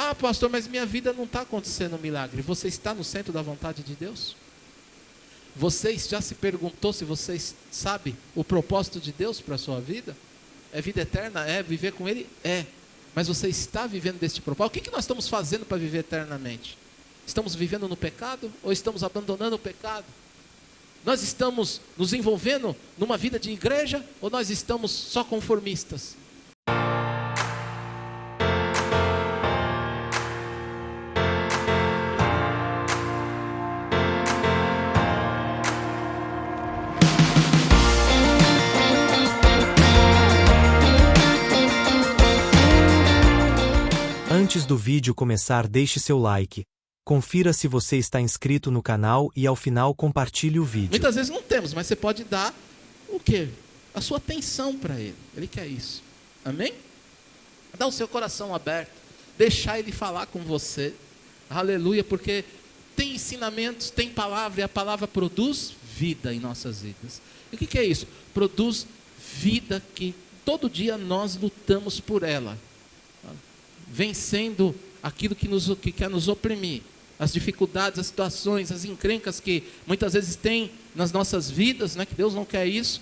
Ah, pastor, mas minha vida não está acontecendo um milagre. Você está no centro da vontade de Deus? Você já se perguntou se você sabe o propósito de Deus para a sua vida? É vida eterna? É. Viver com Ele? É. Mas você está vivendo deste propósito? O que nós estamos fazendo para viver eternamente? Estamos vivendo no pecado ou estamos abandonando o pecado? Nós estamos nos envolvendo numa vida de igreja ou nós estamos só conformistas? Antes do vídeo começar, deixe seu like. Confira se você está inscrito no canal e ao final compartilhe o vídeo. Muitas vezes não temos, mas você pode dar o quê? A sua atenção para Ele. Ele quer isso. Amém? Dá o seu coração aberto. Deixar Ele falar com você. Aleluia, porque tem ensinamentos, tem palavra e a palavra produz vida em nossas vidas. E o que é isso? Produz vida que todo dia nós lutamos por ela. Vencendo aquilo que quer nos oprimir, as dificuldades, as situações, as encrencas que muitas vezes tem nas nossas vidas, né, que Deus não quer isso,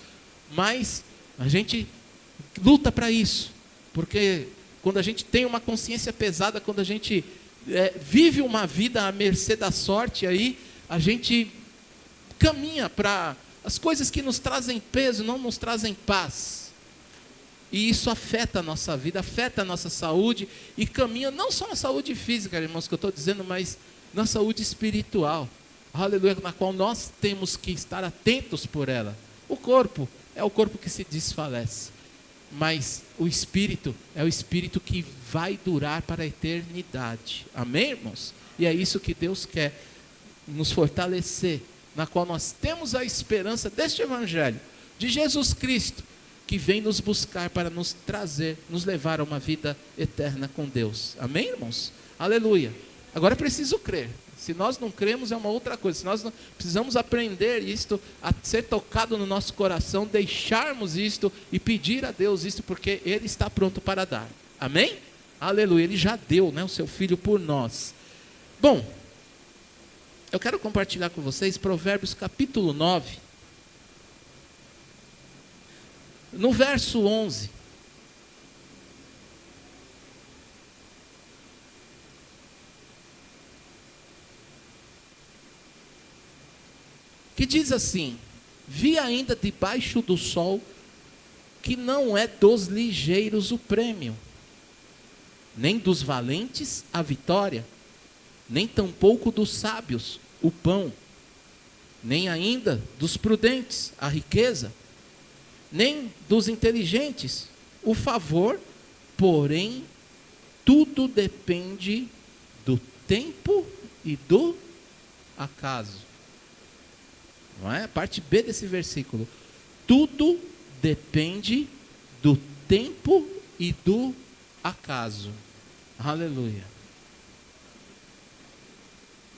mas a gente luta para isso, porque quando a gente tem uma consciência pesada, quando a gente vive uma vida à mercê da sorte, aí a gente caminha para as coisas que nos trazem peso, não nos trazem paz. E isso afeta a nossa vida, afeta a nossa saúde e caminha não só na saúde física, irmãos, que eu estou dizendo, mas na saúde espiritual. Aleluia, na qual nós temos que estar atentos por ela. O corpo é o corpo que se desfalece, mas o espírito é o espírito que vai durar para a eternidade. Amém, irmãos? E é isso que Deus quer nos fortalecer, na qual nós temos a esperança deste evangelho, de Jesus Cristo, que vem nos buscar para nos trazer, nos levar a uma vida eterna com Deus. Amém, irmãos? Aleluia. Agora é preciso crer. Se nós não cremos é uma outra coisa. Se nós não, precisamos aprender isto, a ser tocado no nosso coração, deixarmos isto e pedir a Deus isto, porque Ele está pronto para dar. Amém? Aleluia. Ele já deu, né, o seu Filho por nós. Bom, eu quero compartilhar com vocês Provérbios capítulo 9. No verso 11, que diz assim: vi ainda debaixo do sol que não é dos ligeiros o prêmio, nem dos valentes a vitória, nem tampouco dos sábios o pão, nem ainda dos prudentes a riqueza, nem dos inteligentes o favor, porém tudo depende do tempo e do acaso. Não é? A parte B desse versículo. Tudo depende do tempo e do acaso. Aleluia.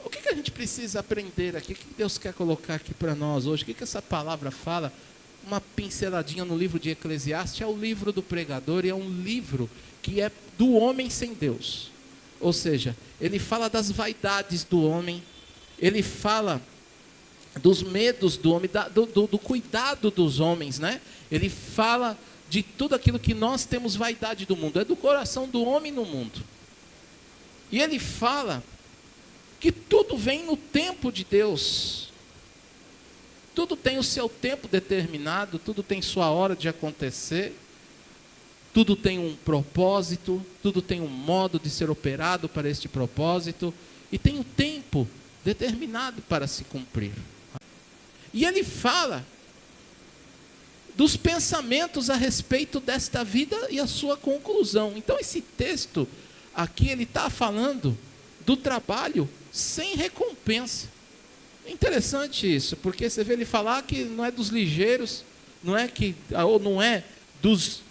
O que a gente precisa aprender aqui? O que Deus quer colocar aqui para nós hoje? O que essa palavra fala? Uma pinceladinha no livro de Eclesiastes, é o livro do pregador, e é um livro que é do homem sem Deus. Ou seja, ele fala das vaidades do homem, ele fala dos medos do homem, do cuidado dos homens, né? Ele fala de tudo aquilo que nós temos vaidade do mundo, é do coração do homem no mundo. E ele fala que tudo vem no tempo de Deus. Tudo tem o seu tempo determinado, tudo tem sua hora de acontecer, tudo tem um propósito, tudo tem um modo de ser operado para este propósito, e tem um tempo determinado para se cumprir. E ele fala dos pensamentos a respeito desta vida e a sua conclusão. Então esse texto aqui, ele está falando do trabalho sem recompensa. É interessante isso, porque você vê ele falar que não é dos ligeiros, não é dos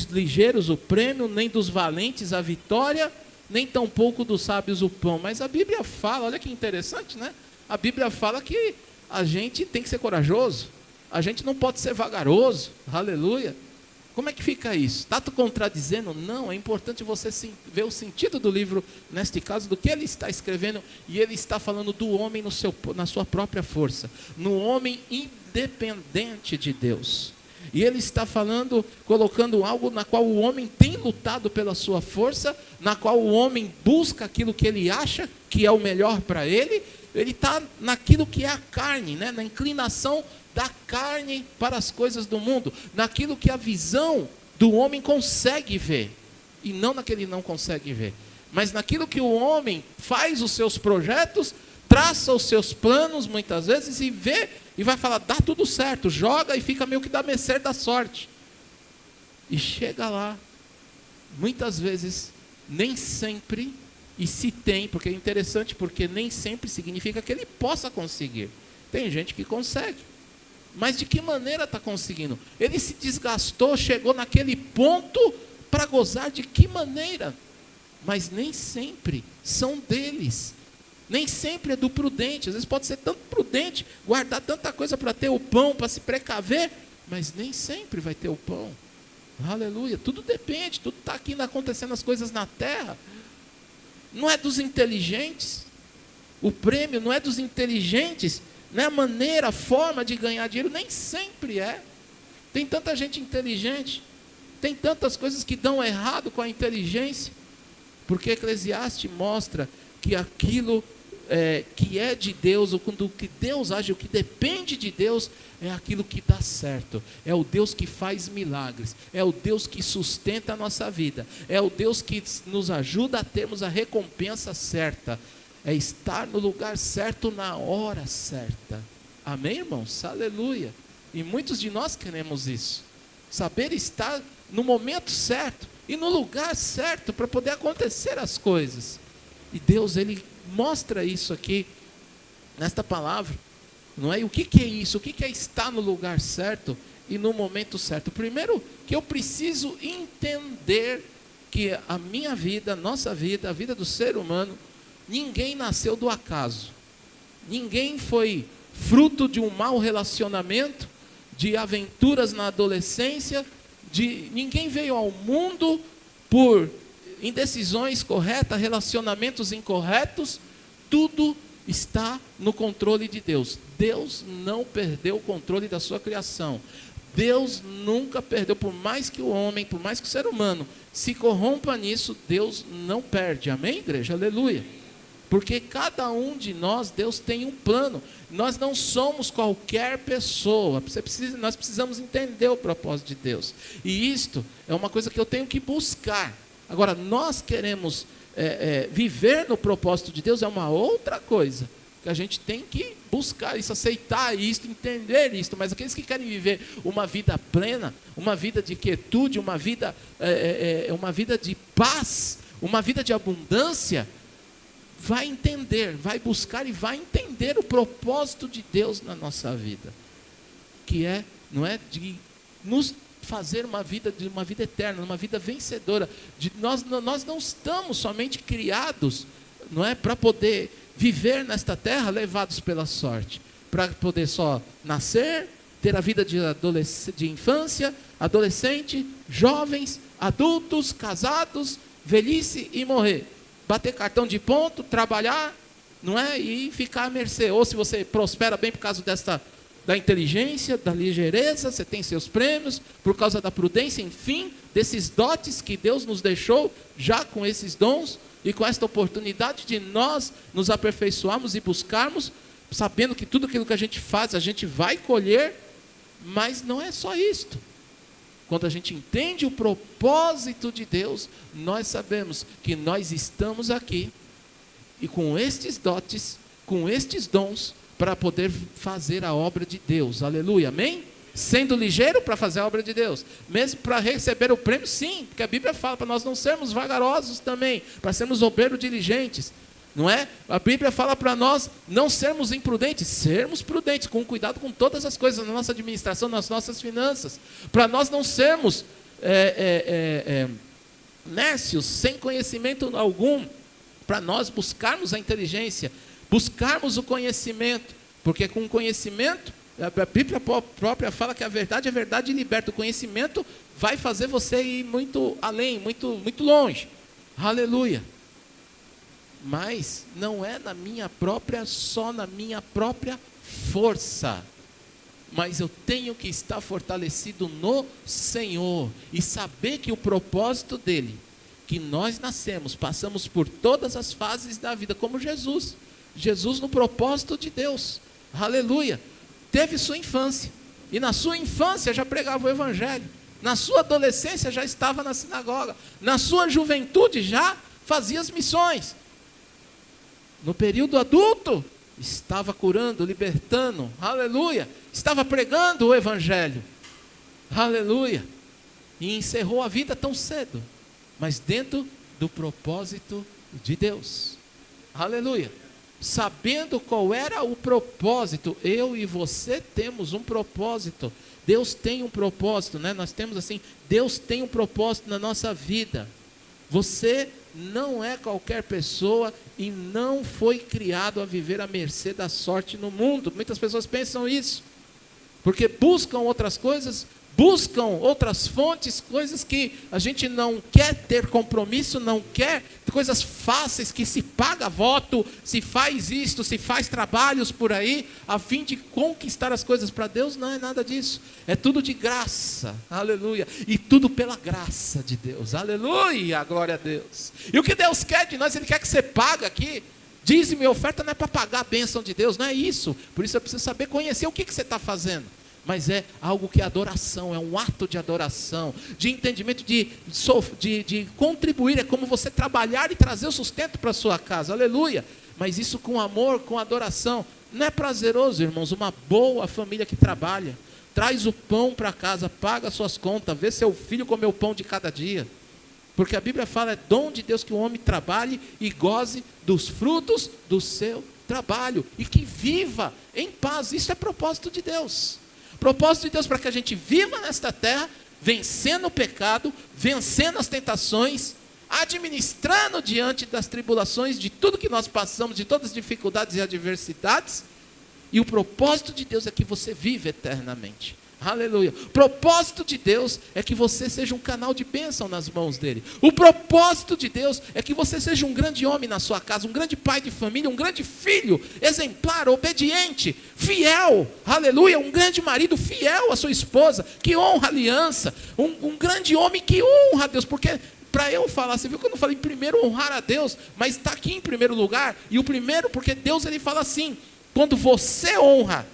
ligeiros o prêmio, nem dos valentes a vitória, nem tampouco dos sábios o pão. Mas a Bíblia fala, olha que interessante, né? A Bíblia fala que a gente tem que ser corajoso, a gente não pode ser vagaroso, aleluia. Como é que fica isso? Está te contradizendo? Não, é importante você ver o sentido do livro, neste caso, do que ele está escrevendo, e ele está falando do homem na sua própria força, no homem independente de Deus. E ele está falando, colocando algo na qual o homem tem lutado pela sua força, na qual o homem busca aquilo que ele acha que é o melhor para ele. Ele está naquilo que é a carne, né? Na inclinação da carne para as coisas do mundo, naquilo que a visão do homem consegue ver, e não naquilo que ele não consegue ver, mas naquilo que o homem faz os seus projetos, traça os seus planos muitas vezes e vê, e vai falar, dá tudo certo, joga e fica meio que da mercê da sorte. E chega lá, muitas vezes, nem sempre, e se tem, porque é interessante, porque nem sempre significa que ele possa conseguir. Tem gente que consegue. Mas de que maneira está conseguindo? Ele se desgastou, chegou naquele ponto para gozar de que maneira? Mas nem sempre são deles. Nem sempre é do prudente. Às vezes pode ser tanto prudente, guardar tanta coisa para ter o pão, para se precaver, mas nem sempre vai ter o pão. Aleluia. Tudo depende, tudo está aqui acontecendo as coisas na terra. Não é dos inteligentes. O prêmio não é dos inteligentes. Não é a maneira, a forma de ganhar dinheiro, nem sempre é. Tem tanta gente inteligente, tem tantas coisas que dão errado com a inteligência, porque Eclesiastes mostra que aquilo que é de Deus, ou quando o que Deus age, o que depende de Deus, é aquilo que dá certo, é o Deus que faz milagres, é o Deus que sustenta a nossa vida, é o Deus que nos ajuda a termos a recompensa certa. É estar no lugar certo na hora certa. Amém, irmãos? Aleluia. E muitos de nós queremos isso. Saber estar no momento certo e no lugar certo para poder acontecer as coisas. E Deus, Ele mostra isso aqui, nesta palavra. Não é? E o que é isso? O que é estar no lugar certo e no momento certo? Primeiro, que eu preciso entender que a minha vida, a nossa vida, a vida do ser humano, ninguém nasceu do acaso. Ninguém foi fruto de um mau relacionamento, de aventuras na adolescência, ninguém veio ao mundo por indecisões corretas, relacionamentos incorretos. Tudo está no controle de Deus. Deus não perdeu o controle da sua criação. Deus nunca perdeu, por mais que o homem, por mais que o ser humano se corrompa nisso, Deus não perde. Amém, igreja? Aleluia. Porque cada um de nós, Deus tem um plano. Nós não somos qualquer pessoa. Nós precisamos entender o propósito de Deus. E isto é uma coisa que eu tenho que buscar. Agora, nós queremos viver no propósito de Deus, é uma outra coisa. Que a gente tem que buscar isso, aceitar isso, entender isso. Mas aqueles que querem viver uma vida plena, uma vida de quietude, uma vida de paz, uma vida de abundância, vai entender, vai buscar e vai entender o propósito de Deus na nossa vida, que não é de nos fazer uma vida eterna, uma vida vencedora. Nós não estamos somente criados, não é, para poder viver nesta terra levados pela sorte, para poder só nascer, ter a vida de infância, adolescente, jovens, adultos, casados, velhice e morrer. Bater cartão de ponto, trabalhar, não é? E ficar à mercê. Ou se você prospera bem por causa da inteligência, da ligeireza, você tem seus prêmios, por causa da prudência, enfim, desses dotes que Deus nos deixou, já com esses dons, e com esta oportunidade de nós nos aperfeiçoarmos e buscarmos, sabendo que tudo aquilo que a gente faz, a gente vai colher, mas não é só isto. Quando a gente entende o propósito de Deus, nós sabemos que nós estamos aqui, e com estes dotes, com estes dons, para poder fazer a obra de Deus, aleluia, amém? Sendo ligeiro para fazer a obra de Deus, mesmo para receber o prêmio, sim, porque a Bíblia fala para nós não sermos vagarosos também, para sermos obreiros diligentes, não é? A Bíblia fala para nós não sermos imprudentes, sermos prudentes, com cuidado com todas as coisas na nossa administração, nas nossas finanças, para nós não sermos nércios, sem conhecimento algum, para nós buscarmos a inteligência, buscarmos o conhecimento, porque com o conhecimento A Bíblia própria fala que a verdade é verdade e liberta. O conhecimento vai fazer você ir muito além, muito longe. Aleluia. Mas não é só na minha própria força. Mas eu tenho que estar fortalecido no Senhor e saber que o propósito dele, que nós nascemos, passamos por todas as fases da vida, como Jesus. Jesus no propósito de Deus. Aleluia. Teve sua infância. E na sua infância já pregava o evangelho. Na sua adolescência já estava na sinagoga. Na sua juventude já fazia as missões. No período adulto, estava curando, libertando. Aleluia. Estava pregando o evangelho. Aleluia. E encerrou a vida tão cedo, mas dentro do propósito de Deus. Aleluia. Sabendo qual era o propósito, eu e você temos um propósito. Deus tem um propósito, né? Nós temos assim, Deus tem um propósito na nossa vida. Você não é qualquer pessoa e não foi criado a viver à mercê da sorte no mundo. Muitas pessoas pensam isso, porque buscam outras coisas, buscam outras fontes, coisas que a gente não quer ter compromisso, não quer, coisas fáceis que se paga voto, se faz isto, se faz trabalhos por aí, a fim de conquistar as coisas para Deus. Não é nada disso, é tudo de graça, aleluia, e tudo pela graça de Deus, aleluia, glória a Deus. E o que Deus quer de nós, Ele quer que você pague aqui. Dízimo e oferta não é para pagar a bênção de Deus, não é isso. Por isso eu preciso saber conhecer o que você está fazendo. Mas é algo que é adoração, é um ato de adoração, de entendimento, de contribuir. É como você trabalhar e trazer o sustento para a sua casa, aleluia. Mas isso com amor, com adoração. Não é prazeroso, irmãos, uma boa família que trabalha, traz o pão para casa, paga suas contas, vê seu filho comer o pão de cada dia. Porque a Bíblia fala, é dom de Deus que o homem trabalhe e goze dos frutos do seu trabalho. E que viva em paz, isso é propósito de Deus. Propósito de Deus para que a gente viva nesta terra, vencendo o pecado, vencendo as tentações, administrando diante das tribulações, de tudo que nós passamos, de todas as dificuldades e adversidades. E o propósito de Deus é que você vive eternamente. Aleluia. O propósito de Deus é que você seja um canal de bênção nas mãos dele. O propósito de Deus é que você seja um grande homem na sua casa, um grande pai de família, um grande filho, exemplar, obediente, fiel. Aleluia. Um grande marido fiel à sua esposa, que honra a aliança. Um grande homem que honra a Deus, porque para eu falar, você viu que eu não falei primeiro honrar a Deus, mas está aqui em primeiro lugar. E o primeiro, porque Deus ele fala assim, quando você honra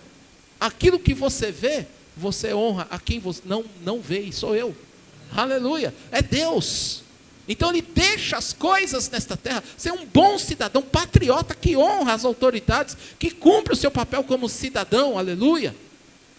aquilo que você vê, você honra a quem você não vê, e sou eu. Aleluia, é Deus. Então ele deixa as coisas nesta terra, ser um bom cidadão, patriota que honra as autoridades, que cumpre o seu papel como cidadão, aleluia.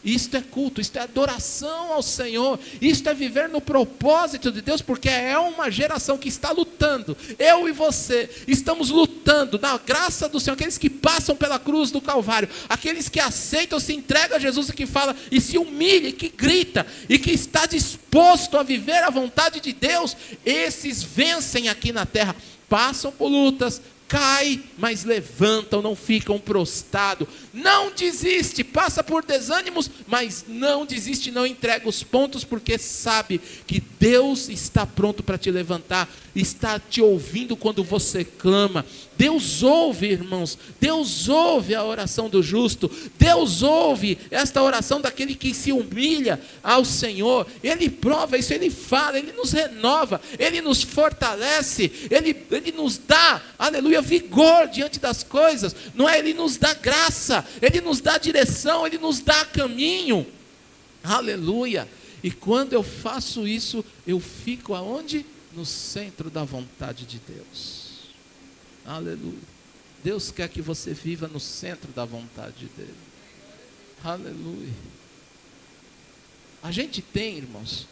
Isto é culto, isto é adoração ao Senhor, isto é viver no propósito de Deus, porque é uma geração que está lutando, eu e você, estamos lutando na graça do Senhor, aqueles que passam pela cruz do Calvário, aqueles que aceitam, se entregam a Jesus e que fala, e se humilha, e que grita, e que está disposto a viver a vontade de Deus, esses vencem aqui na terra, passam por lutas, cai, mas levantam, não ficam prostrados, não desiste, passa por desânimos, mas não desiste, não entrega os pontos, porque sabe que Deus está pronto para te levantar, está te ouvindo quando você clama. Deus ouve, irmãos, Deus ouve a oração do justo, Deus ouve esta oração daquele que se humilha ao Senhor, Ele prova isso, Ele fala, Ele nos renova, Ele nos fortalece, Ele nos dá, aleluia, vigor diante das coisas, não é? Ele nos dá graça, Ele nos dá direção, Ele nos dá caminho, aleluia. E quando eu faço isso, eu fico aonde? No centro da vontade de Deus. Aleluia. Deus quer que você viva no centro da vontade dele. Aleluia. A gente tem, irmãos,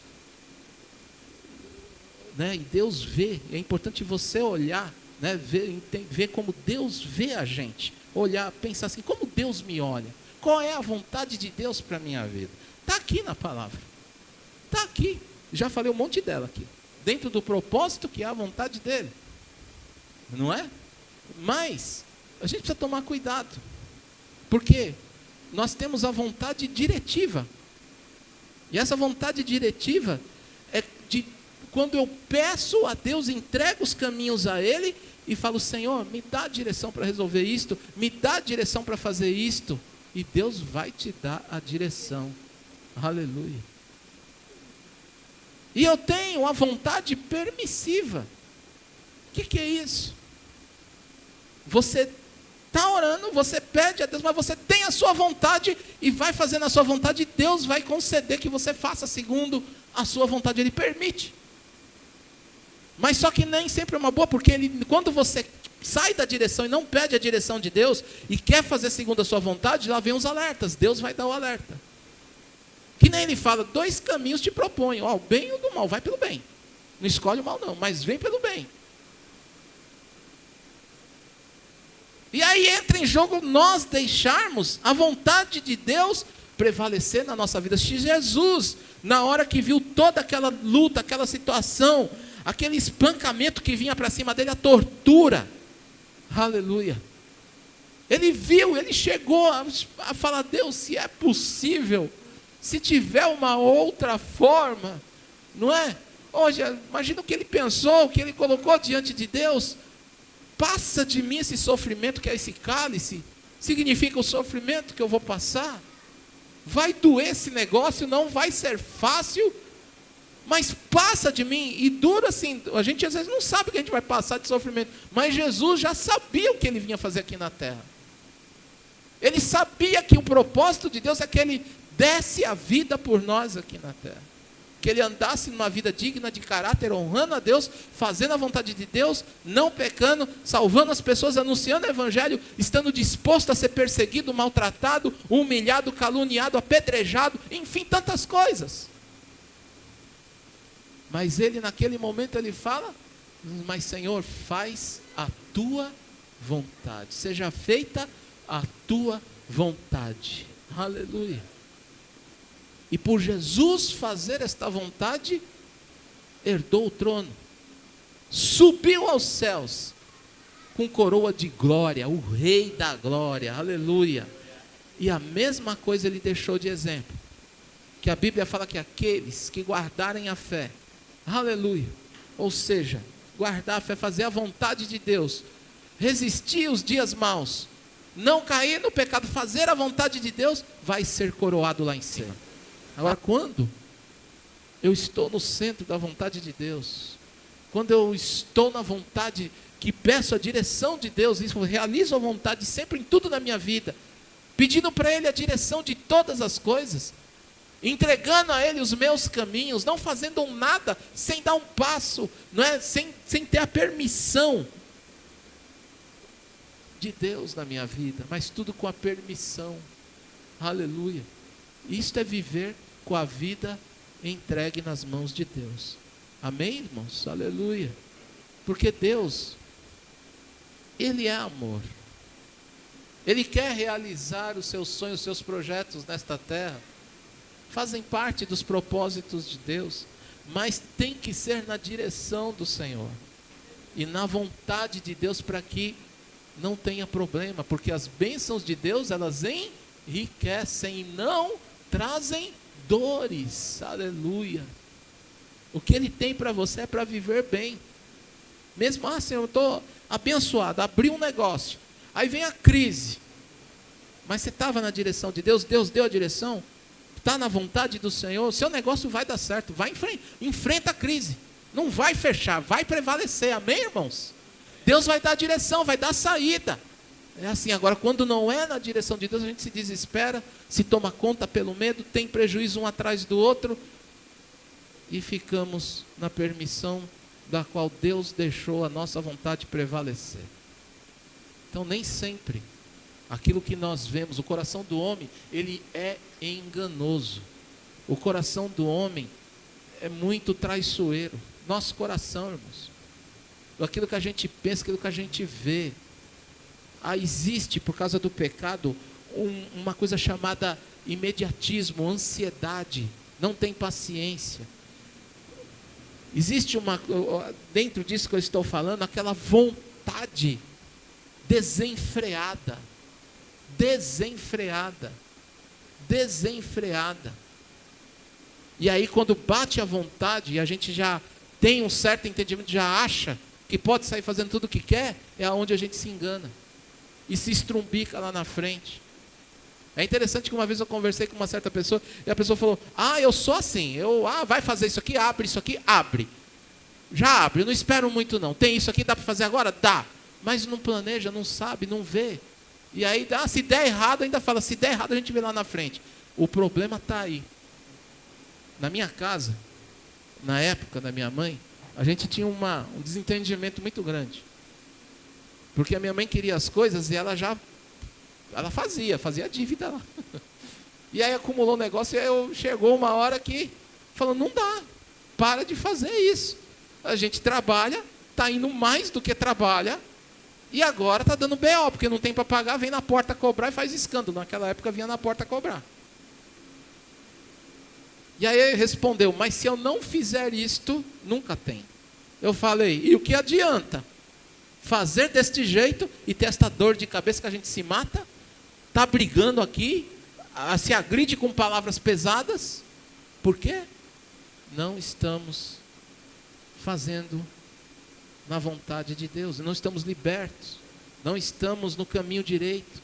né? E Deus vê. É importante você olhar, né? Ver como Deus vê a gente. Olhar, pensar assim, como Deus me olha. Qual é a vontade de Deus para a minha vida? Está aqui na palavra. Está aqui. Já falei um monte dela aqui. Dentro do propósito que é a vontade dele. Não é? Mas a gente precisa tomar cuidado. Porque nós temos a vontade diretiva. E essa vontade diretiva é de quando eu peço a Deus, entrego os caminhos a Ele e falo: Senhor, me dá a direção para resolver isto, me dá a direção para fazer isto. E Deus vai te dar a direção. Aleluia. E eu tenho a vontade permissiva. O que é isso? Você está orando, você pede a Deus, mas você tem a sua vontade e vai fazendo a sua vontade, e Deus vai conceder que você faça segundo a sua vontade. Ele permite. Mas só que nem sempre é uma boa, porque quando você sai da direção e não pede a direção de Deus e quer fazer segundo a sua vontade, lá vem os alertas. Deus vai dar o alerta. Que nem ele fala: 2 caminhos te proponho, o bem e o do mal. Vai pelo bem. Não escolhe o mal não, mas vem pelo bem. E aí entra em jogo nós deixarmos a vontade de Deus prevalecer na nossa vida. Se Jesus, na hora que viu toda aquela luta, aquela situação, aquele espancamento que vinha para cima dele, a tortura, aleluia, ele viu, ele chegou a falar: Deus, se é possível, se tiver uma outra forma, não é? Hoje, imagina o que ele pensou, o que ele colocou diante de Deus: passa de mim esse sofrimento, que é esse cálice, significa o sofrimento que eu vou passar, vai doer esse negócio, não vai ser fácil, mas passa de mim. E dura assim, a gente às vezes não sabe o que a gente vai passar de sofrimento, mas Jesus já sabia o que ele vinha fazer aqui na terra. Ele sabia que o propósito de Deus é que ele desse a vida por nós aqui na terra, que ele andasse numa vida digna de caráter, honrando a Deus, fazendo a vontade de Deus, não pecando, salvando as pessoas, anunciando o evangelho, estando disposto a ser perseguido, maltratado, humilhado, caluniado, apedrejado, enfim, tantas coisas. Mas ele, naquele momento, ele fala: mas Senhor, faz a tua vontade, seja feita a tua vontade. Aleluia. E por Jesus fazer esta vontade, herdou o trono, subiu aos céus, com coroa de glória, o Rei da glória, aleluia. E a mesma coisa ele deixou de exemplo, que a Bíblia fala que aqueles que guardarem a fé, aleluia, ou seja, guardar a fé, fazer a vontade de Deus, resistir os dias maus, não cair no pecado, fazer a vontade de Deus, vai ser coroado lá em cima. Agora, quando eu estou no centro da vontade de Deus, quando eu estou na vontade, que peço a direção de Deus, isso, realizo a vontade sempre em tudo na minha vida, pedindo para Ele a direção de todas as coisas, entregando a Ele os meus caminhos, não fazendo nada sem dar um passo, não é? sem ter a permissão de Deus na minha vida, mas tudo com a permissão, aleluia. Isto é viver com a vida entregue nas mãos de Deus. Amém, irmãos? Aleluia. Porque Deus, Ele é amor. Ele quer realizar os seus sonhos, os seus projetos nesta terra. Fazem parte dos propósitos de Deus, mas tem que ser na direção do Senhor e na vontade de Deus, para que não tenha problema, porque as bênçãos de Deus, elas enriquecem e não trazem dores. Aleluia. O que Ele tem para você é para viver bem. Mesmo assim, eu estou abençoado, abri um negócio, aí vem a crise, mas você estava na direção de Deus, Deus deu a direção, está na vontade do Senhor, seu negócio vai dar certo, vai enfrenta a crise, não vai fechar, vai prevalecer. Amém, irmãos? Deus vai dar a direção, vai dar a saída. É assim. Agora, quando não é na direção de Deus, a gente se desespera, se toma conta pelo medo, tem prejuízo um atrás do outro, e ficamos na permissão da qual Deus deixou a nossa vontade prevalecer. Então, nem sempre aquilo que nós vemos, o coração do homem, ele é enganoso. O coração do homem é muito traiçoeiro. Nosso coração, irmãos, aquilo que a gente pensa, aquilo que a gente vê. Existe, por causa do pecado, uma coisa chamada imediatismo, ansiedade, não tem paciência. Existe dentro disso que eu estou falando, aquela vontade desenfreada. desenfreada. E aí quando bate a vontade, e a gente já tem um certo entendimento, já acha que pode sair fazendo tudo o que quer, é onde a gente se engana. E se estrumbica lá na frente. É interessante que uma vez eu conversei com uma certa pessoa, e a pessoa falou, eu sou assim, vai fazer isso aqui, abre. Já abre, eu não espero muito não. Tem isso aqui, dá para fazer agora? Dá. Mas não planeja, não sabe, não vê. E aí, se der errado, ainda fala, se der errado a gente vê lá na frente. O problema está aí. Na minha casa, na época da minha mãe, a gente tinha um desentendimento muito grande. Porque a minha mãe queria as coisas e ela fazia dívida lá. E aí acumulou o negócio e chegou uma hora que falou, não dá, para de fazer isso. A gente trabalha, está indo mais do que trabalha, e agora está dando BO, porque não tem para pagar, vem na porta cobrar e faz escândalo. Naquela época vinha na porta cobrar. E aí ele respondeu, mas se eu não fizer isto, nunca tem. Eu falei, e o que adianta? Fazer deste jeito e ter esta dor de cabeça que a gente se mata? Está brigando aqui, se agride com palavras pesadas? Por quê? Não estamos fazendo na vontade de Deus, não estamos libertos, não estamos no caminho direito,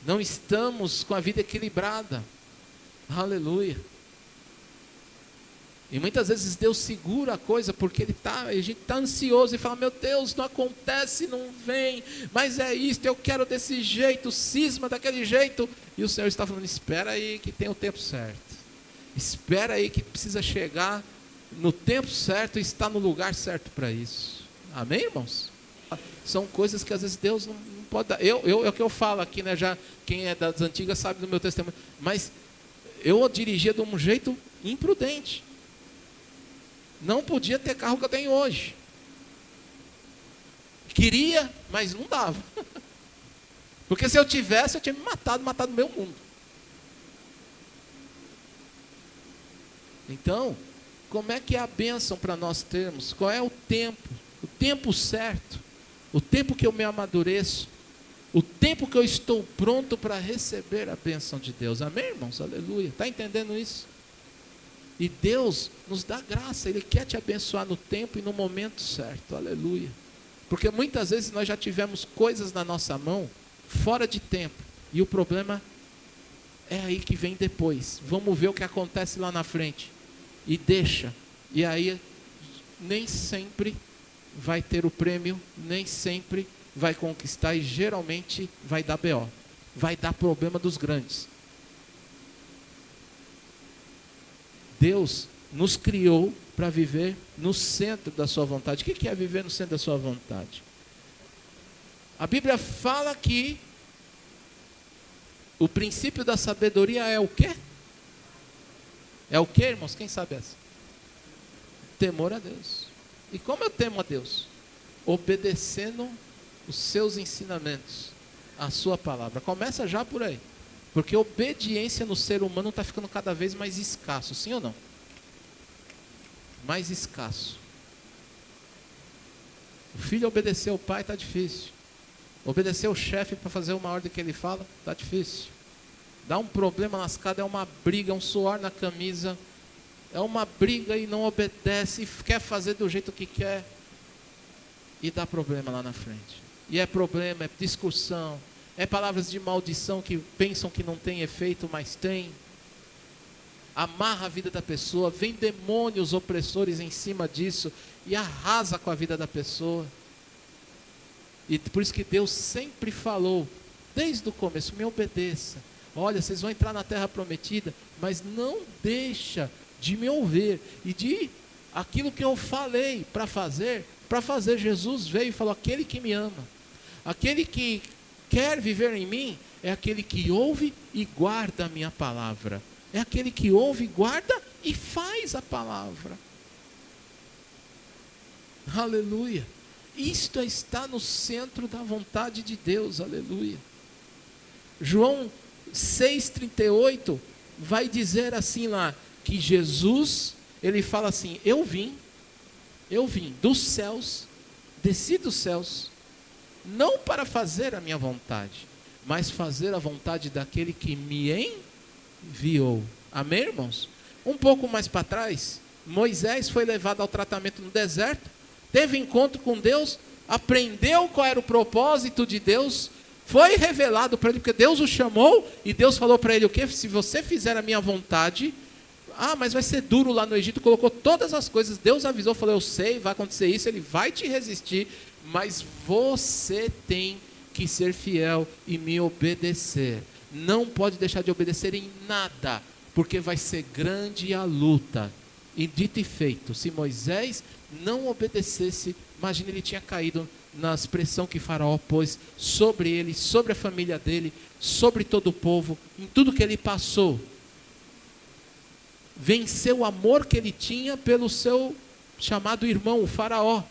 não estamos com a vida equilibrada. Aleluia. E muitas vezes Deus segura a coisa porque a gente está ansioso e fala, meu Deus, não acontece, não vem, mas é isto, eu quero desse jeito, cisma daquele jeito. E o Senhor está falando, espera aí que tem o tempo certo. Espera aí que precisa chegar no tempo certo e está no lugar certo para isso. Amém, irmãos? São coisas que às vezes Deus não pode dar. É o que eu falo aqui, né? Já quem é das antigas sabe do meu testemunho. Mas eu dirigia de um jeito imprudente. Não podia ter carro que eu tenho hoje. Queria, mas não dava. Porque se eu tivesse, eu tinha me matado o meu mundo. Então, como é que é a bênção para nós termos? Qual é o tempo certo, o tempo que eu me amadureço, o tempo que eu estou pronto para receber a bênção de Deus. Amém, irmãos? Aleluia. Está entendendo isso? E Deus nos dá graça, Ele quer te abençoar no tempo e no momento certo, aleluia. Porque muitas vezes nós já tivemos coisas na nossa mão, fora de tempo, e o problema é aí que vem depois. Vamos ver o que acontece lá na frente, e deixa, e aí nem sempre vai ter o prêmio, nem sempre vai conquistar, e geralmente vai dar BO, vai dar problema dos grandes. Deus nos criou para viver no centro da sua vontade. O que é viver no centro da sua vontade? A Bíblia fala que o princípio da sabedoria é o quê? É o quê, irmãos? Quem sabe essa? Temor a Deus. E como eu temo a Deus? Obedecendo os seus ensinamentos, a sua palavra. Começa já por aí. Porque obediência no ser humano está ficando cada vez mais escasso, sim ou não? Mais escasso. O filho obedecer ao pai está difícil. Obedecer o chefe para fazer uma ordem que ele fala, está difícil. Dá um problema lascado, é uma briga, é um suor na camisa, é uma briga e não obedece, e quer fazer do jeito que quer, e dá problema lá na frente. E é problema, é discussão, é palavras de maldição que pensam que não tem efeito, mas tem. Amarra a vida da pessoa, vem demônios opressores em cima disso e arrasa com a vida da pessoa. E por isso que Deus sempre falou, desde o começo, me obedeça. Olha, vocês vão entrar na terra prometida, mas não deixa de me ouvir e de aquilo que eu falei para fazer. Jesus veio e falou, aquele que me ama, aquele que quer viver em mim, é aquele que ouve e guarda a minha palavra. É aquele que ouve, guarda e faz a palavra. Aleluia. Isto está no centro da vontade de Deus, aleluia. João 6,38 vai dizer assim lá, que Jesus, ele fala assim, eu vim dos céus, desci dos céus, não para fazer a minha vontade, mas fazer a vontade daquele que me enviou. Amém, irmãos? Um pouco mais para trás, Moisés foi levado ao tratamento no deserto, teve encontro com Deus, aprendeu qual era o propósito de Deus, foi revelado para ele, porque Deus o chamou, e Deus falou para ele o quê? Se você fizer a minha vontade, mas vai ser duro lá no Egito, colocou todas as coisas, Deus avisou, falou, eu sei, vai acontecer isso, ele vai te resistir, mas você tem que ser fiel e me obedecer. Não pode deixar de obedecer em nada, porque vai ser grande a luta. E dito e feito, se Moisés não obedecesse, imagina, ele tinha caído na expressão que Faraó pôs sobre ele, sobre a família dele, sobre todo o povo, em tudo que ele passou. Venceu o amor que ele tinha pelo seu chamado irmão, o Faraó,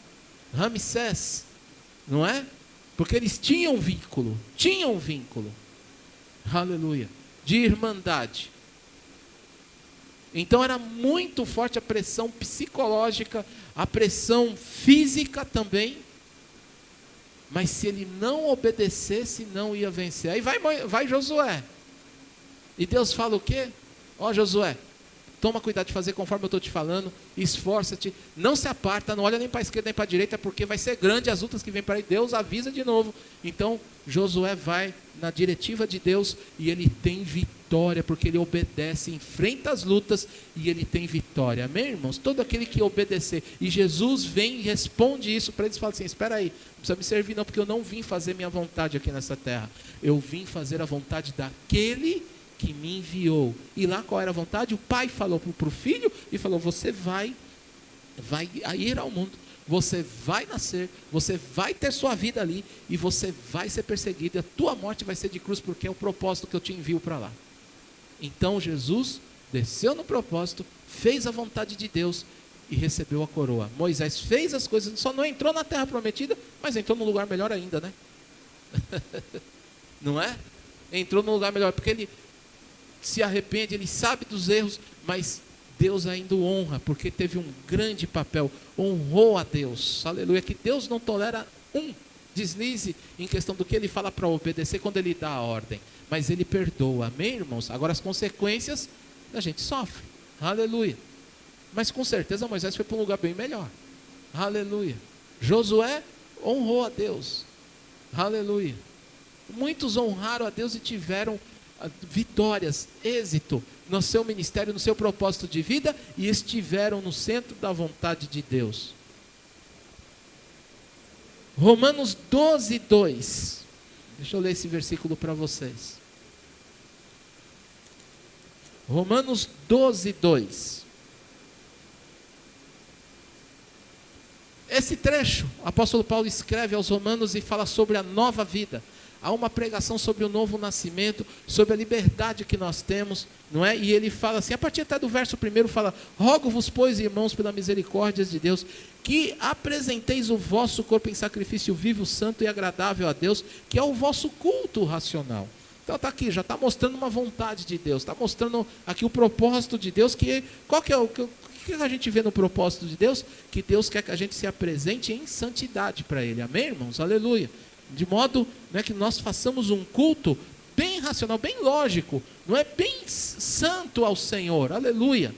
Ramsés, não é? Porque eles tinham um vínculo, aleluia, de irmandade. Então era muito forte a pressão psicológica, a pressão física também. Mas se ele não obedecesse, não ia vencer. Aí vai Josué. E Deus fala o quê? Ó Josué, toma cuidado de fazer conforme eu estou te falando, esforça-te, não se aparta, não olha nem para a esquerda nem para a direita, porque vai ser grande as lutas que vêm para aí. Deus avisa de novo. Então Josué vai na diretiva de Deus e ele tem vitória, porque ele obedece, enfrenta as lutas e ele tem vitória. Amém, irmãos? Todo aquele que obedecer, e Jesus vem e responde isso para eles, fala assim, espera aí, não precisa me servir não, porque eu não vim fazer minha vontade aqui nessa terra, eu vim fazer a vontade daquele que me enviou. E lá qual era a vontade? O pai falou para o filho e falou, você vai ir ao mundo, você vai nascer, você vai ter sua vida ali, e você vai ser perseguido, e a tua morte vai ser de cruz, porque é o propósito que eu te envio para lá. Então Jesus desceu no propósito, fez a vontade de Deus e recebeu a coroa. Moisés fez as coisas, só não entrou na terra prometida, mas entrou num lugar melhor ainda, né? Não é? Entrou num lugar melhor, porque ele se arrepende, ele sabe dos erros, mas Deus ainda o honra, porque teve um grande papel, honrou a Deus, aleluia, que Deus não tolera um deslize em questão do que ele fala para obedecer quando ele dá a ordem, mas ele perdoa, amém, irmãos? Agora as consequências a gente sofre, aleluia, mas com certeza Moisés foi para um lugar bem melhor, aleluia. Josué honrou a Deus, aleluia. Muitos honraram a Deus e tiveram vitórias, êxito no seu ministério, no seu propósito de vida, e estiveram no centro da vontade de Deus. Romanos 12, 2. Deixa eu ler esse versículo para vocês. Romanos 12, 2. Esse trecho, o apóstolo Paulo escreve aos romanos e fala sobre a nova vida. Há uma pregação sobre o novo nascimento, sobre a liberdade que nós temos, não é? E ele fala assim, a partir até do verso 1, fala, rogo-vos, pois, irmãos, pela misericórdia de Deus, que apresenteis o vosso corpo em sacrifício vivo, santo e agradável a Deus, que é o vosso culto racional. Então está aqui, já está mostrando uma vontade de Deus, está mostrando aqui o propósito de Deus, qual que é o que a gente vê no propósito de Deus? Que Deus quer que a gente se apresente em santidade para Ele, amém, irmãos? Aleluia. De modo, né, que nós façamos um culto bem racional, bem lógico, não é, bem santo ao Senhor, aleluia.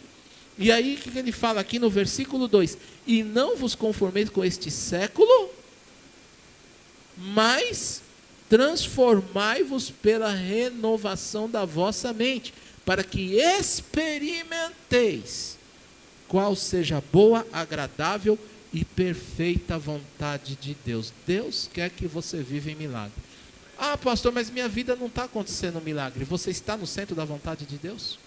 E aí o que ele fala aqui no versículo 2? E não vos conformeis com este século, mas transformai-vos pela renovação da vossa mente, para que experimenteis qual seja a boa, agradável e perfeita vontade de Deus. Deus quer que você viva em milagre. Ah, pastor, mas minha vida não está acontecendo milagre. Você está no centro da vontade de Deus?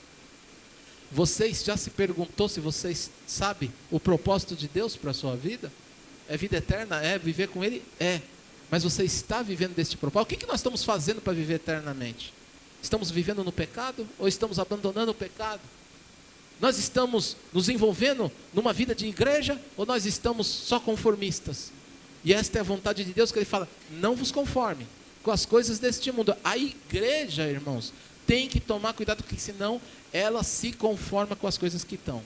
Você já se perguntou se você sabe o propósito de Deus para a sua vida? É vida eterna? É viver com Ele? É. Mas você está vivendo deste propósito? O que nós estamos fazendo para viver eternamente? Estamos vivendo no pecado ou estamos abandonando o pecado? Nós estamos nos envolvendo numa vida de igreja ou nós estamos só conformistas? E esta é a vontade de Deus, que Ele fala, não vos conforme com as coisas deste mundo. A igreja, irmãos, tem que tomar cuidado, porque senão ela se conforma com as coisas que estão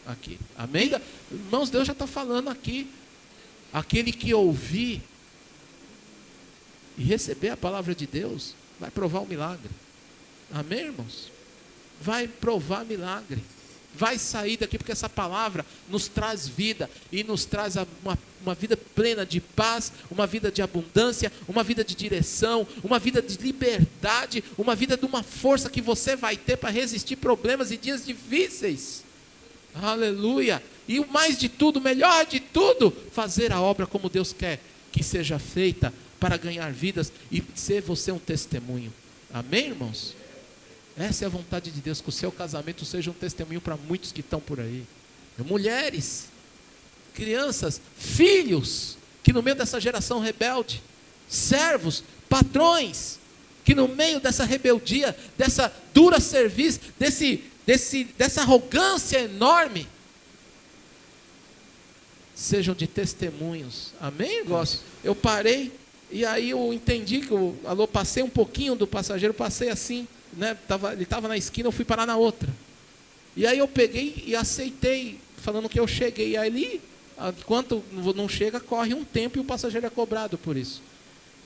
aqui. Amém? Irmãos, Deus já está falando aqui. Aquele que ouvir e receber a palavra de Deus vai provar o milagre. Amém, irmãos? vai provar milagre. Vai sair daqui, porque essa palavra nos traz vida e nos traz uma vida plena de paz, uma vida de abundância, uma vida de direção, uma vida de liberdade, uma vida de uma força que você vai ter para resistir problemas e dias difíceis. Aleluia! E o mais de tudo, o melhor de tudo, fazer a obra como Deus quer que seja feita para ganhar vidas e ser você um testemunho. Amém, irmãos? Essa é a vontade de Deus, que o seu casamento seja um testemunho para muitos que estão por aí. Mulheres, crianças, filhos, que no meio dessa geração rebelde, servos, patrões, que no meio dessa rebeldia, dessa dura serviço, dessa arrogância enorme, sejam de testemunhos. Amém, irmãos? Eu parei e aí eu entendi que passei um pouquinho do passageiro, passei assim, né? Ele estava na esquina, eu fui parar na outra. E aí eu peguei e aceitei, falando que eu cheguei. Aí, enquanto não chega, corre um tempo e o passageiro é cobrado por isso.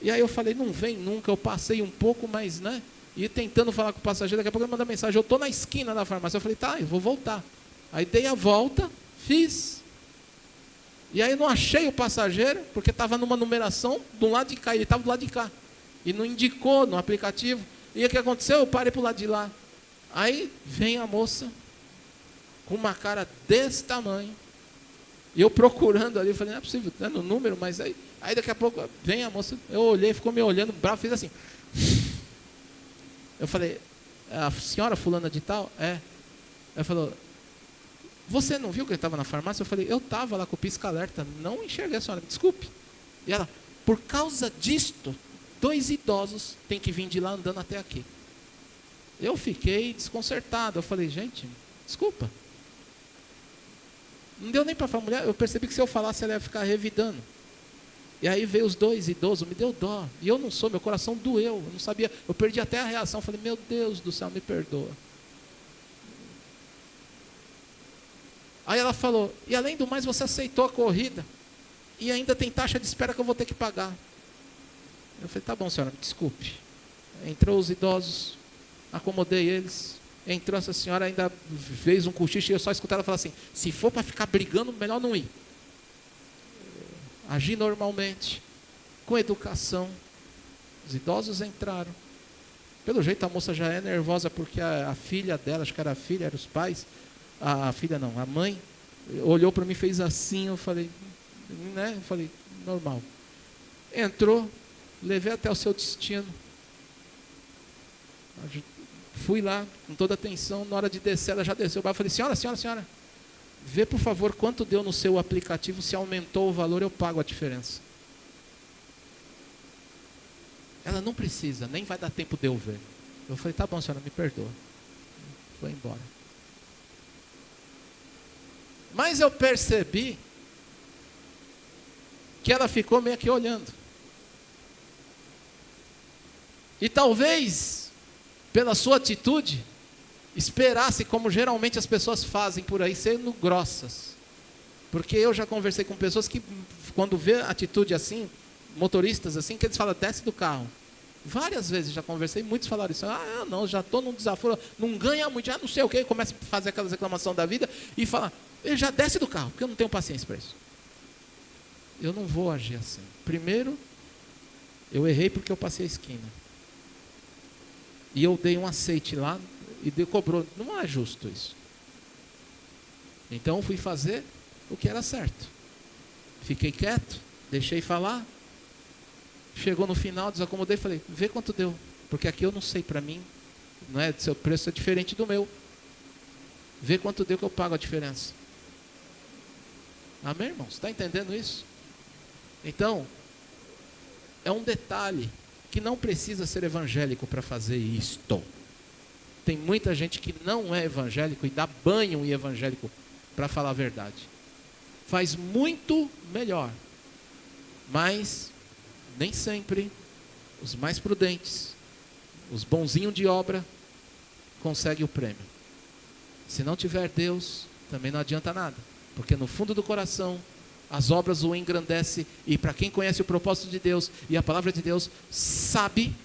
E aí eu falei, não vem nunca. Eu passei um pouco, mas, né? E tentando falar com o passageiro, daqui a pouco ele manda mensagem, eu estou na esquina da farmácia. Eu falei, tá, eu vou voltar. Aí dei a volta, fiz. E aí eu não achei o passageiro, porque estava numa numeração do lado de cá, ele estava do lado de cá. E não indicou no aplicativo. E o que aconteceu? Eu parei para o lado de lá. Aí vem a moça, com uma cara desse tamanho. E eu procurando ali, eu falei, não é possível, tá no número, mas aí daqui a pouco vem a moça, eu olhei, ficou me olhando, bravo, fiz assim. Eu falei, a senhora fulana de tal? É. Ela falou, você não viu que ele estava na farmácia? Eu falei, eu estava lá com o pisca-alerta, não enxerguei a senhora, me desculpe. E ela, por causa disto, 2 idosos têm que vir de lá andando até aqui. Eu fiquei desconcertado, eu falei, gente, desculpa. Não deu nem para falar, mulher, eu percebi que se eu falasse ela ia ficar revidando. E aí veio os 2 idosos, me deu dó. E eu não sou, meu coração doeu, eu não sabia, eu perdi até a reação, falei, meu Deus do céu, me perdoa. Aí ela falou, e além do mais você aceitou a corrida, e ainda tem taxa de espera que eu vou ter que pagar. Eu falei, tá bom senhora, me desculpe. Entrou os idosos, acomodei eles, entrou essa senhora, ainda fez um cochicho, e eu só escutei ela falar assim, se for para ficar brigando, melhor não ir. Agi normalmente, com educação. Os idosos entraram. Pelo jeito a moça já é nervosa, porque a filha dela, acho que era a filha, eram os pais, a filha não, a mãe, olhou para mim e fez assim, eu falei, né? Eu falei, normal. Entrou, levei até o seu destino. Fui lá, com toda atenção, na hora de descer, ela já desceu. Eu falei, senhora, vê por favor quanto deu no seu aplicativo, se aumentou o valor, eu pago a diferença. Ela não precisa, nem vai dar tempo de eu ver. Eu falei, tá bom senhora, me perdoa. Foi embora. Mas eu percebi que ela ficou meio que olhando. E talvez, pela sua atitude, esperasse, como geralmente as pessoas fazem por aí, sendo grossas. Porque eu já conversei com pessoas que, quando vê atitude assim, motoristas assim, que eles falam, desce do carro. Várias vezes já conversei, muitos falaram isso, não, já estou num desaforo, não ganha muito, já não sei o que, começa a fazer aquelas reclamações da vida e fala, ele já desce do carro, porque eu não tenho paciência para isso. Eu não vou agir assim. Primeiro, eu errei porque eu passei a esquina. E eu dei um aceite lá e cobrou. Não é justo isso. Então fui fazer o que era certo. Fiquei quieto, deixei falar. Chegou no final, desacomodei e falei, vê quanto deu. Porque aqui eu não sei, para mim, não é, seu preço é diferente do meu. Vê quanto deu que eu pago a diferença. Amém, irmãos? Está entendendo isso? Então, é um detalhe que não precisa ser evangélico para fazer isto. Tem muita gente que não é evangélico e dá banho em evangélico para falar a verdade. Faz muito melhor. Mas, nem sempre, os mais prudentes, os bonzinhos de obra, conseguem o prêmio. Se não tiver Deus, também não adianta nada. Porque no fundo do coração, as obras o engrandecem. E para quem conhece o propósito de Deus e a palavra de Deus, sabe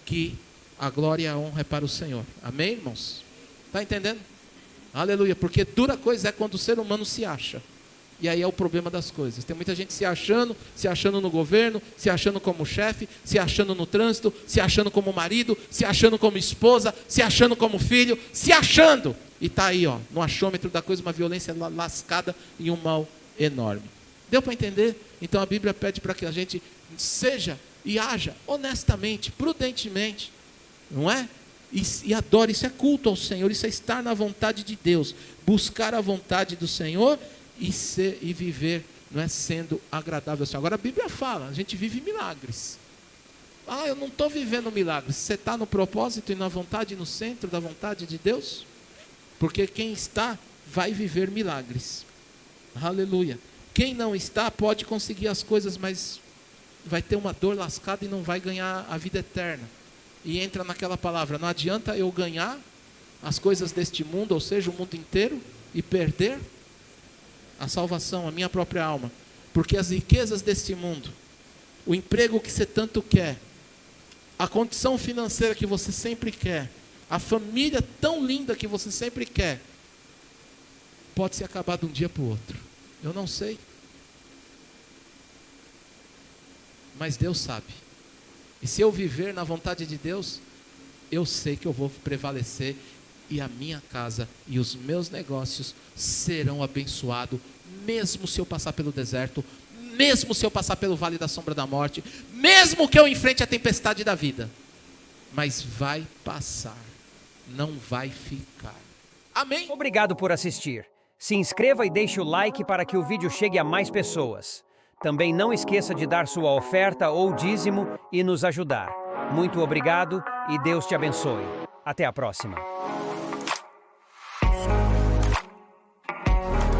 que a glória e a honra é para o Senhor. Amém, irmãos? Está entendendo? Aleluia, porque dura coisa é quando o ser humano se acha. E aí é o problema das coisas. Tem muita gente se achando no governo, se achando como chefe, se achando no trânsito, se achando como marido, se achando como esposa, se achando como filho, se achando. E está aí, ó, no achômetro da coisa, uma violência lascada e um mal enorme. Deu para entender? Então a Bíblia pede para que a gente seja e haja honestamente, prudentemente, não é? E adore, isso é culto ao Senhor, isso é estar na vontade de Deus, buscar a vontade do Senhor e viver, não é, sendo agradável ao Senhor. Agora a Bíblia fala, a gente vive milagres. Ah, eu não estou vivendo milagres. Você está no propósito e na vontade, no centro da vontade de Deus? Porque quem está, vai viver milagres. Aleluia. Quem não está, pode conseguir as coisas, mas vai ter uma dor lascada e não vai ganhar a vida eterna. E entra naquela palavra, não adianta eu ganhar as coisas deste mundo, ou seja, o mundo inteiro, e perder a salvação, a minha própria alma. Porque as riquezas deste mundo, o emprego que você tanto quer, a condição financeira que você sempre quer, a família tão linda que você sempre quer, pode se acabar de um dia para o outro. Eu não sei. Mas Deus sabe. E se eu viver na vontade de Deus, eu sei que eu vou prevalecer e a minha casa e os meus negócios serão abençoados, mesmo se eu passar pelo deserto, mesmo se eu passar pelo vale da sombra da morte, mesmo que eu enfrente a tempestade da vida. Mas vai passar, não vai ficar. Amém? Obrigado por assistir. Se inscreva e deixe o like para que o vídeo chegue a mais pessoas. Também não esqueça de dar sua oferta ou dízimo e nos ajudar. Muito obrigado e Deus te abençoe. Até a próxima.